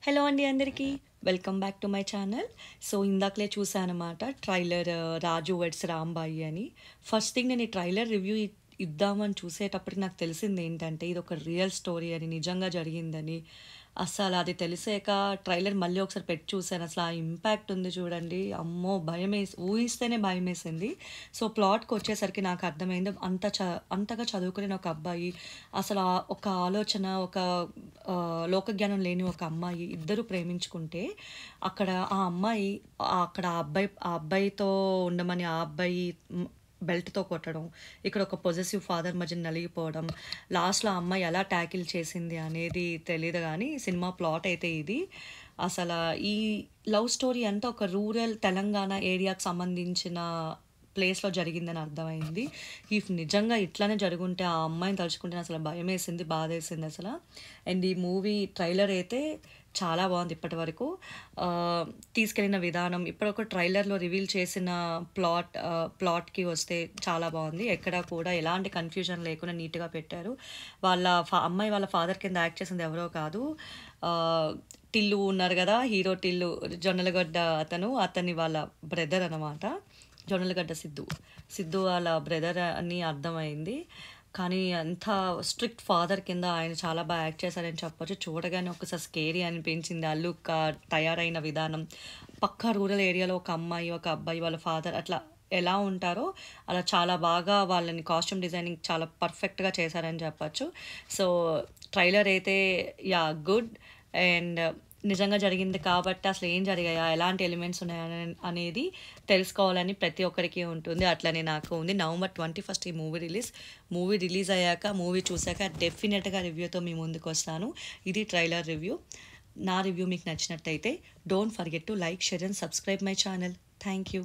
Hello అండి అందరికీ. Welcome back to my channel. So, ఇందాకలే చూసాననమాట ట్రైలర్ 'రాజు వెడ్స్ రాంబాయి' అని. ఫస్ట్ థింగ్ నేను ఈ ట్రైలర్ రివ్యూ ఇద్దామని చూసేటప్పటికి నాకు తెలిసిందేంటంటే, ఇదొక రియల్ స్టోరీ అని, నిజంగా జరిగిందని. అస్సలది తెలిసాక ట్రైలర్ మళ్ళీ ఒకసారి పెట్టి చూసాను. అసలు ఆ ఇంపాక్ట్ ఉంది చూడండి. అమ్మో! ఊహిస్తేనే భయమేసింది. సో, ప్లాట్‌కొచ్చేసరికి నాకు అర్థమైంది. అంతగా చదువుకోలేని ఒక అబ్బాయి, అసలు ఒక ఆలోచన, ఒక లోకజ్ఞానం లేని ఒక అమ్మాయి ఇద్దరు ప్రేమించుకుంటే, అక్కడ ఆ అమ్మాయి అక్కడ ఆ అబ్బాయితో ఉండమని ఆ అబ్బాయి బెల్ట్‌తో కొట్టడం, ఇక్కడ ఒక పొసెసివ్ ఫాదర్ మధ్యన నలిగిపోవడం, లాస్ట్‌లో ఆ అమ్మాయి ఎలా టాకిల్ చేసింది అనేది తెలీదు గానీ, సినిమా ప్లాట్ అయితే ఇది. అసలా ఈ లవ్ స్టోరీ అంతా ఒక రూరల్ తెలంగాణ ఏరియాకి సంబంధించిన ప్లేస్‌లో జరిగిందని అర్థమైంది. నిజంగా ఇట్లానే జరుగుంటే ఆ అమ్మాయిని తలుచుకుంటే అసలు భయమేసింది, బాధేసిందసల. అండ్ ఈ మూవీ ట్రైలర్ అయితే చాలా బావుంది ఇప్పటివరకు. తీసుకెళ్ళిన విధానం, ఇప్పటివరకు ట్రైలర్‌లో రివీల్ చేసిన ప్లాట్‌కి వస్తే చాలా బావుంది. ఎక్కడ కూడా ఎలాంటి కన్‌ఫ్యూజన్ లేకుండా నీట్‌గా పెట్టారు. అమ్మాయి వాళ్ళ ఫాదర్ కింద యాక్ట్ చేసింది ఎవరో కాదు. ఆహ్, టిల్లు ఉన్నారు గదా! హీరో టిల్లు, జొన్నలగడ్డ అతని వాళ్ళ బ్రదర్ అనమాట. జొన్నలగడ్డ సిద్ధు. సిద్ధు వాళ్ళ బ్రదర్ అని అర్థమైంది. కానీ అంత స్ట్రిక్ట్ ఫాదర్ కింద ఆయన చాలా బాగా యాక్ట్ చేశారని చెప్పొచ్చు. చూడగానే ఒకసారి స్కేరీ అనిపించింది. ఆ లుక్, తయారైన విధానం. పక్కా రూరల్ ఏరియాలో ఒక అమ్మాయి, ఒక అబ్బాయి వాళ్ళ ఫాదర్ అట్లా ఎలా ఉంటారో అలా చాలా బాగా వాళ్ళని కాస్ట్యూమ్ డిజైనింగ్ చాలా పర్ఫెక్ట్‌గా చేశారని చెప్పొచ్చు. సో, ట్రైలర్ అయితే గుడ్. అండ్ నిజంగా జరిగింది కాబట్టి అసలు ఏం జరిగాయా? ఎలాంటి ఎలిమెంట్స్ ఉన్నాయా? అనేది తెలుసుకోవాలని ప్రతి ఒక్కరికి ఉంటుంది. అట్లనే నాకు ఉంది. నవంబర్ 21 ఈ మూవీ రిలీజ్. మూవీ రిలీజ్ అయ్యాక, మూవీ చూసాక డెఫినెట్‌గా రివ్యూతో మీ ముందుకొస్తాను. ఇది ట్రైలర్ రివ్యూ. నా రివ్యూ మీకు నచ్చినట్టయితే don't forget to like, share and subscribe my channel. Thank you.